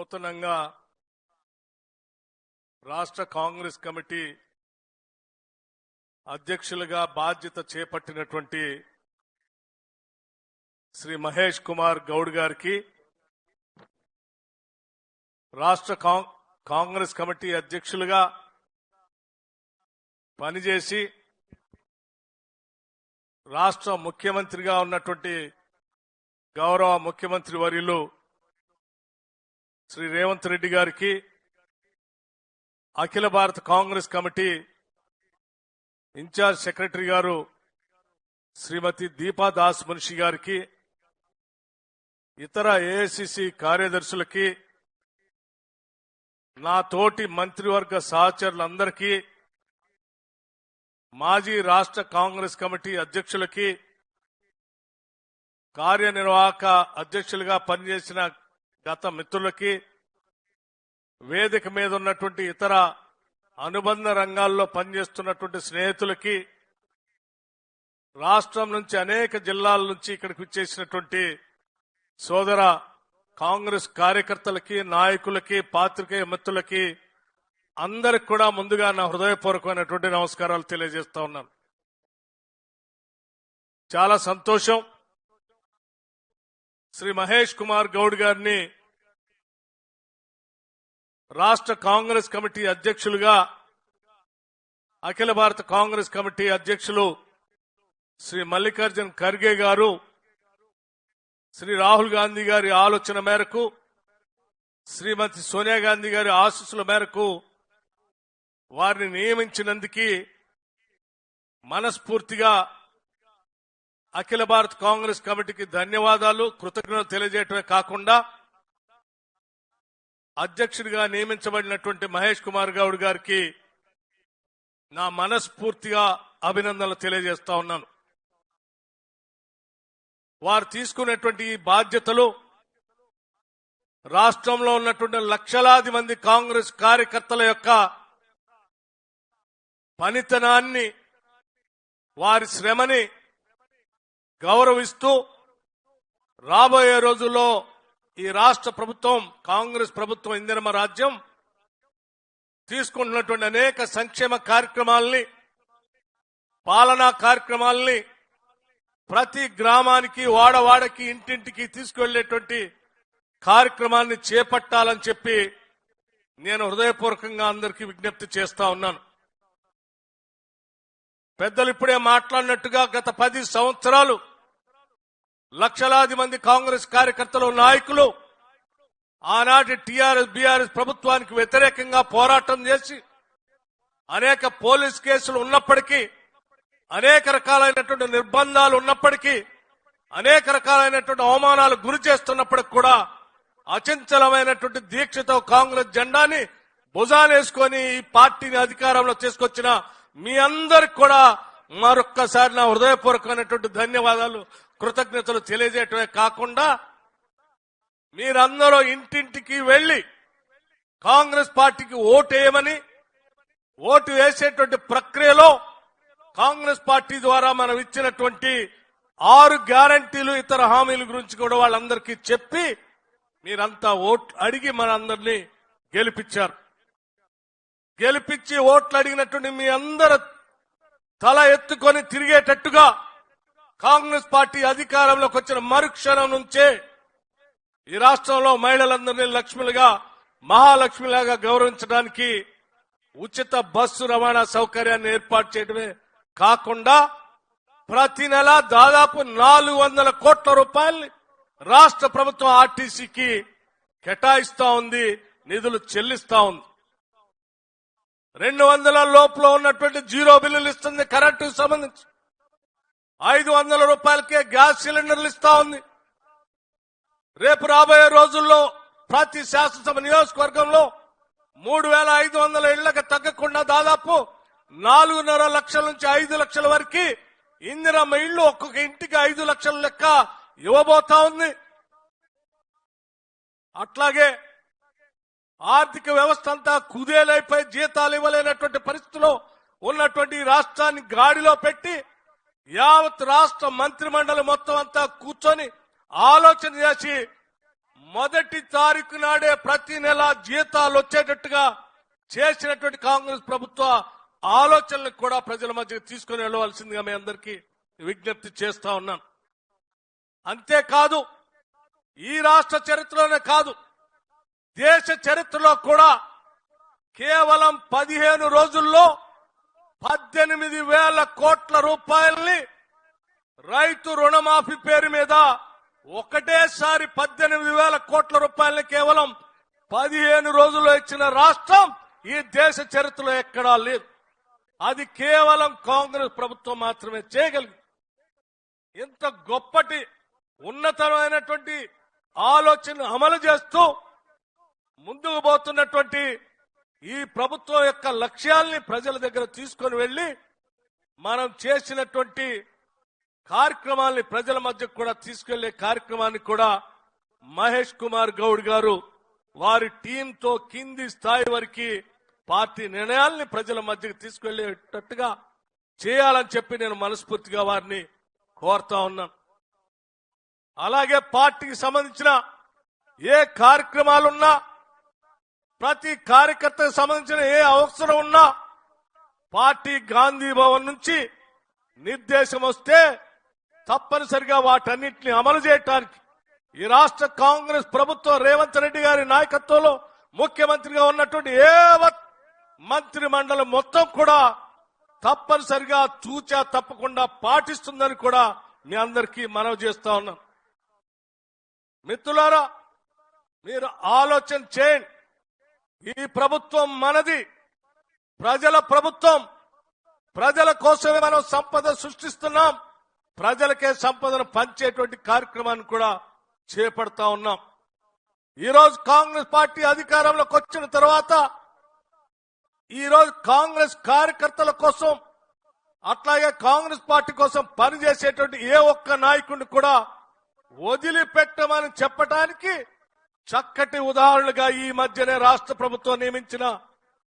నూతనంగా రాష్ట్ర కాంగ్రెస్ కమిటీ అధ్యక్షులుగా బాధ్యత చేపట్టినటువంటి శ్రీ మహేష్ కుమార్ గౌడ్ గారికి, రాష్ట్ర కాంగ్రెస్ కమిటీ అధ్యక్షులుగా పనిచేసి రాష్ట్ర ముఖ్యమంత్రిగా ఉన్నటువంటి గౌరవ ముఖ్యమంత్రి వర్యులు శ్రీ రేవంత్ రెడ్డి గారికి, అఖిల భారత కాంగ్రెస్ కమిటీ ఇన్ఛార్జ్ సెక్రటరీ గారు శ్రీమతి దీపా దాస్ మున్షి గారికి, ఇతర ఏఐసిసి కార్యదర్శులకి, నా తోటి మంత్రివర్గ సహచరులందరికీ, మాజీ రాష్ట్ర కాంగ్రెస్ కమిటీ అధ్యక్షులకి, కార్యనిర్వాహక అధ్యక్షులుగా పనిచేసిన గత మిత్రులకి, వేదిక మీద ఉన్నటువంటి ఇతర అనుబంధ రంగాల్లో పనిచేస్తున్నటువంటి స్నేహితులకి, రాష్ట్రం నుంచి అనేక జిల్లాల నుంచి ఇక్కడికి వచ్చేసినటువంటి సోదర కాంగ్రెస్ కార్యకర్తలకి, నాయకులకి, పాత్రికేయ మిత్రులకి అందరికి కూడా ముందుగా నా హృదయపూర్వకమైనటువంటి నమస్కారాలు తెలియజేస్తా ఉన్నాను. చాలా సంతోషం. శ్రీ మహేష్ కుమార్ గౌడ్ గారిని రాష్ట్ర కాంగ్రెస్ కమిటీ అధ్యక్షులుగా, అఖిల భారత కాంగ్రెస్ కమిటీ అధ్యక్షులు శ్రీ మల్లికార్జున్ ఖర్గే గారు శ్రీ రాహుల్ గాంధీ గారి ఆలోచన మేరకు, శ్రీమతి సోనియా గాంధీ గారి ఆశీస్సుల మేరకు వారిని నియమించినందుకు మనస్ఫూర్తిగా అఖిల భారత కాంగ్రెస్ కమిటీకి ధన్యవాదాలు, కృతజ్ఞతలు తెలియజేయటమే కాకుండా అధ్యక్షుడిగా నియమించబడినటువంటి మహేష్ కుమార్ గౌడ్ గారికి నా మనస్ఫూర్తిగా అభినందనలు తెలియజేస్తా ఉన్నాను. వారు తీసుకున్నటువంటి ఈ బాధ్యతలు రాష్ట్రంలో ఉన్నటువంటి లక్షలాది మంది కాంగ్రెస్ కార్యకర్తల యొక్క పనితనాన్ని, వారి శ్రమని గౌరవిస్తూ రాబోయే రోజుల్లో ఈ రాష్ట్ర ప్రభుత్వం, కాంగ్రెస్ ప్రభుత్వం, ఇందిరమ్మ రాజ్యం తీసుకుంటున్నటువంటి అనేక సంక్షేమ కార్యక్రమాలని, పాలనా కార్యక్రమాలని ప్రతి గ్రామానికి, వాడవాడకి, ఇంటింటికి తీసుకువెళ్లేటువంటి కార్యక్రమాన్ని చేపట్టాలని చెప్పి నేను హృదయపూర్వకంగా అందరికీ విజ్ఞప్తి చేస్తా ఉన్నాను. పెద్దలు ఇప్పుడే మాట్లాడినట్టుగా గత 10 సంవత్సరాలు లక్షలాది మంది కాంగ్రెస్ కార్యకర్తలు, నాయకులు ఆనాటి టీఆర్ఎస్ బీఆర్ఎస్ ప్రభుత్వానికి వ్యతిరేకంగా పోరాటం చేసి అనేక పోలీస్ కేసులు ఉన్నప్పటికీ, అనేక రకాలైనటువంటి నిర్బంధాలు ఉన్నప్పటికీ, అనేక రకాలైనటువంటి అవమానాలు గురి చేస్తున్నప్పటికి కూడా అచంచలమైనటువంటి దీక్షతో కాంగ్రెస్ జెండాని భుజానేసుకొని ఈ పార్టీని అధికారంలో తీసుకొచ్చిన మీ అందరికి కూడా మరొక్కసారి నా హృదయపూర్వకమైనటువంటి ధన్యవాదాలు, కృతజ్ఞతలు తెలియజేయటమే కాకుండా మీరందరూ ఇంటింటికి వెళ్లి కాంగ్రెస్ పార్టీకి ఓటేయమని, ఓటు వేసేటువంటి ప్రక్రియలో కాంగ్రెస్ పార్టీ ద్వారా మనం ఇచ్చినటువంటి 6 గ్యారంటీలు, ఇతర హామీల గురించి కూడా వాళ్ళందరికీ చెప్పి మీరంతా ఓట్లు అడిగి మనందరినీ గెలిపించారు. గెలిపించి ఓట్లు అడిగినటువంటి మీ అందరూ తల ఎత్తుకొని తిరిగేటట్టుగా కాంగ్రెస్ పార్టీ అధికారంలోకి వచ్చిన మరుక్షణం నుంచే ఈ రాష్ట్రంలో మహిళలందరినీ లక్ష్మిలుగా, మహాలక్ష్మిలాగా గౌరవించడానికి ఉచిత బస్సు రవాణా సౌకర్యాన్ని ఏర్పాటు చేయడమే కాకుండా ప్రతి నెల దాదాపు 400 కోట్ల రూపాయల్ని రాష్ట్ర ప్రభుత్వం ఆర్టీసీకి కేటాయిస్తా ఉంది, నిధులు చెల్లిస్తా ఉంది. 200 లోపల ఉన్నటువంటి 0 బిల్లులు ఇస్తుంది. కరెంటుకు సంబంధించి 500 రూపాయలకే గ్యాస్ సిలిండర్లు ఇస్తా ఉంది. రేపు రాబోయే రోజుల్లో ప్రతి శాసనసభ నియోజకవర్గంలో 3500 ఇళ్లకు తగ్గకుండా దాదాపు 4.5 లక్షల నుంచి 5 లక్షల వరకు ఇందిరమ్మ ఇళ్లు, ఒక్కొక్క ఇంటికి 5 లక్షల లెక్క ఇవ్వబోతా ఉంది. అట్లాగే ఆర్థిక వ్యవస్థ అంతా కుదేలైపోయి జీతాలు ఇవ్వలేనటువంటి పరిస్థితిలో ఉన్నటువంటి రాష్ట్రాన్ని గాడిలో పెట్టి యావత్ రాష్ట్ర మంత్రిమండలి మొత్తం అంతా కూర్చొని ఆలోచన చేసి మొదటి తారీఖు నాడే ప్రతి నెల జీతాలు వచ్చేటట్టుగా చేసినటువంటి కాంగ్రెస్ ప్రభుత్వ ఆలోచనలకు కూడా ప్రజల మధ్య తీసుకుని వెళ్ళవలసిందిగా మీ అందరికీ విజ్ఞప్తి చేస్తా ఉన్నాను. అంతేకాదు ఈ రాష్ట్ర చరిత్రలోనే కాదు, దేశ చరిత్రలో కూడా కేవలం 15 రోజుల్లో 18,000 కోట్ల రూపాయల్ని రైతు రుణమాఫీ పేరు మీద ఒకటేసారి 18,000 కోట్ల రూపాయల్ని కేవలం 15 రోజుల్లో ఇచ్చిన రాష్ట్రం ఈ దేశ చరిత్రలో ఎక్కడా లేదు. అది కేవలం కాంగ్రెస్ ప్రభుత్వం మాత్రమే చేయగలిగింది. ఇంత గొప్పటి ఉన్నతమైనటువంటి ఆలోచన అమలు చేస్తూ ముందుకు పోతున్నటువంటి ఈ ప్రభుత్వం యొక్క లక్ష్యాల్ని ప్రజల దగ్గర తీసుకొని వెళ్లి మనం చేసినటువంటి కార్యక్రమాల్ని ప్రజల మధ్య కూడా తీసుకెళ్లే కార్యక్రమాన్ని కూడా మహేష్ కుమార్ గౌడ్ గారు వారి టీంతో కింది స్థాయి వరకు పార్టీ నిర్ణయాల్ని ప్రజల మధ్యకి తీసుకెళ్లేటట్టుగా చేయాలని చెప్పి నేను మనస్ఫూర్తిగా వారిని కోరుతా ఉన్నాను. అలాగే పార్టీకి సంబంధించిన ఏ కార్యక్రమాలున్నా, ప్రతి కార్యకర్తకు సంబంధించిన ఏ అవసరం ఉన్నా పార్టీ గాంధీ భవన్ నుంచి నిర్దేశం వస్తే తప్పనిసరిగా వాటన్నిటిని అమలు చేయడానికి ఈ రాష్ట్ర కాంగ్రెస్ ప్రభుత్వం రేవంత్ రెడ్డి గారి నాయకత్వంలో ముఖ్యమంత్రిగా ఉన్నటువంటి మంత్రి మండలి మొత్తం కూడా తప్పనిసరిగా తూచా తప్పకుండా పాటిస్తుందని కూడా మీ అందరికీ మనవి చేస్తా ఉన్నాను. మిత్రులారా, మీరు ఆలోచన చేయండి. ఈ ప్రభుత్వం మనది, ప్రజల ప్రభుత్వం. ప్రజల కోసమే మనం సంపద సృష్టిస్తున్నాం. ప్రజలకే సంపదను పంచేటువంటి కార్యక్రమాన్ని కూడా చేపడతా ఉన్నాం. ఈరోజు కాంగ్రెస్ పార్టీ అధికారంలోకి వచ్చిన తర్వాత ఈరోజు కాంగ్రెస్ కార్యకర్తల కోసం, అట్లాగే కాంగ్రెస్ పార్టీ కోసం పనిచేసేటువంటి ఏ ఒక్క నాయకుడిని కూడా వదిలిపెట్టమని చెప్పడానికి చక్కటి ఉదాహరణగా ఈ మధ్యనే రాష్ట్ర ప్రభుత్వం నియమించిన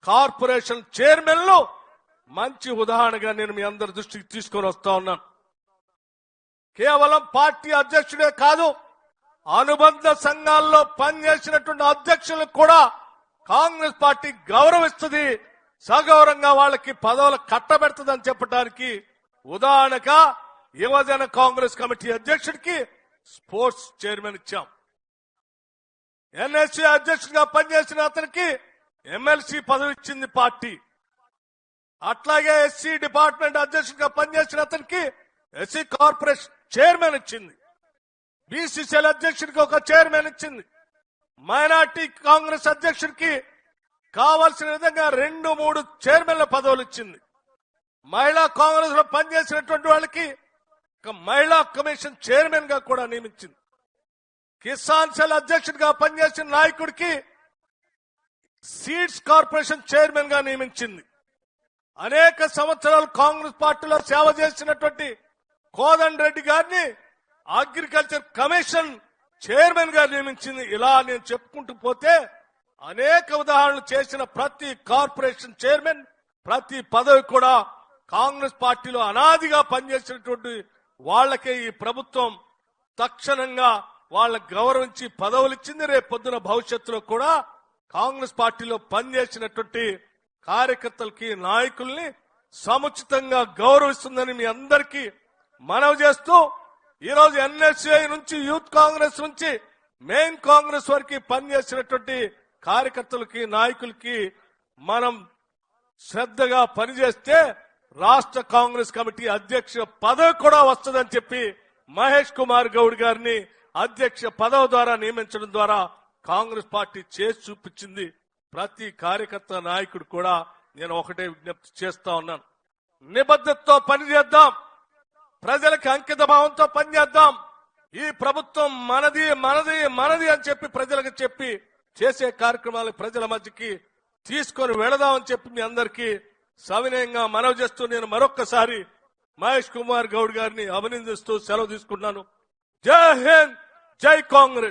కార్పొరేషన్ చైర్మన్లు మంచి ఉదాహరణగా నేను మీ అందరి దృష్టికి తీసుకొని వస్తా ఉన్నాను. కేవలం పార్టీ అధ్యక్షుడే కాదు, అనుబంధ సంఘాల్లో పనిచేసినటువంటి అధ్యక్షులకు కూడా కాంగ్రెస్ పార్టీ గౌరవిస్తుంది, సగౌరవంగా వాళ్ళకి పదవులు కట్టబెడుతుందని చెప్పడానికి ఉదాహరణగా యువజన కాంగ్రెస్ కమిటీ అధ్యక్షుడికి స్పోర్ట్స్ చైర్మన్ ఇచ్చాం. ఎన్ఎస్సీ అధ్యక్షుడిగా పనిచేసిన అతనికి ఎమ్మెల్సీ పదవి ఇచ్చింది పార్టీ. అట్లాగే ఎస్సీ డిపార్ట్మెంట్ అధ్యక్షుడిగా పనిచేసిన అతనికి ఎస్సీ కార్పొరేషన్ చైర్మన్ ఇచ్చింది. బీసీసీఎల్ అధ్యక్షుడికి ఒక చైర్మన్ ఇచ్చింది. మైనార్టీ కాంగ్రెస్ అధ్యక్షుడికి కావాల్సిన విధంగా 2-3 చైర్మన్ల పదవులు ఇచ్చింది. మహిళా కాంగ్రెస్ లో పనిచేసినటువంటి వాళ్ళకి ఒక మహిళా కమిషన్ చైర్మన్ గా కూడా నియమించింది. కిసాన్ సెల్ అధ్యక్షుడిగా పనిచేసిన నాయకుడికి సీడ్స్ కార్పొరేషన్ చైర్మన్ గా నియమించింది. అనేక సంవత్సరాలు కాంగ్రెస్ పార్టీలో సేవ చేసినటువంటి కోదండ రెడ్డి గారిని అగ్రికల్చర్ కమిషన్ చైర్మన్ గా నియమించింది. ఇలా నేను చెప్పుకుంటూ పోతే అనేక ఉదాహరణలు చేసిన ప్రతి కార్పొరేషన్ చైర్మన్, ప్రతి పదవి కూడా కాంగ్రెస్ పార్టీలో అనాదిగా పనిచేసినటువంటి వాళ్లకే ఈ ప్రభుత్వం తక్షణంగా వాళ్ళకు గౌరవించి పదవులు ఇచ్చింది. రేపు పొద్దున భవిష్యత్తులో కూడా కాంగ్రెస్ పార్టీలో పనిచేసినటువంటి కార్యకర్తలకి, నాయకుల్ని సముచితంగా గౌరవిస్తుందని మీ అందరికీ మనవి చేస్తూ, ఈరోజు ఎన్ఎస్ఐ నుంచి, యూత్ కాంగ్రెస్ నుంచి మెయిన్ కాంగ్రెస్ వరకు పనిచేసినటువంటి కార్యకర్తలకి, నాయకులకి మనం శ్రద్ధగా పనిచేస్తే రాష్ట్ర కాంగ్రెస్ కమిటీ అధ్యక్ష పదవి కూడా వస్తుందని చెప్పి మహేష్ కుమార్ గౌడ్ గారిని అధ్యక్ష పదవి ద్వారా నియమించడం ద్వారా కాంగ్రెస్ పార్టీ చేసి చూపించింది. ప్రతి కార్యకర్త, నాయకుడు కూడా నేను ఒకటే విజ్ఞప్తి చేస్తా ఉన్నాను. నిబద్ధతతో పనిచేద్దాం, ప్రజలకు అంకిత భావంతో పనిచేద్దాం. ఈ ప్రభుత్వం మనది మనది మనది అని చెప్పి ప్రజలకు చెప్పి చేసే కార్యక్రమాలు ప్రజల మధ్యకి తీసుకొని వెళదామని చెప్పి మీ అందరికీ సవినయంగా మనవి చేస్తూ నేను మరొక్కసారి మహేష్ కుమార్ గౌడ్ గారిని అభినందిస్తూ సెలవు తీసుకుంటున్నాను. జై హింద్, జై కాంగ్రెస్.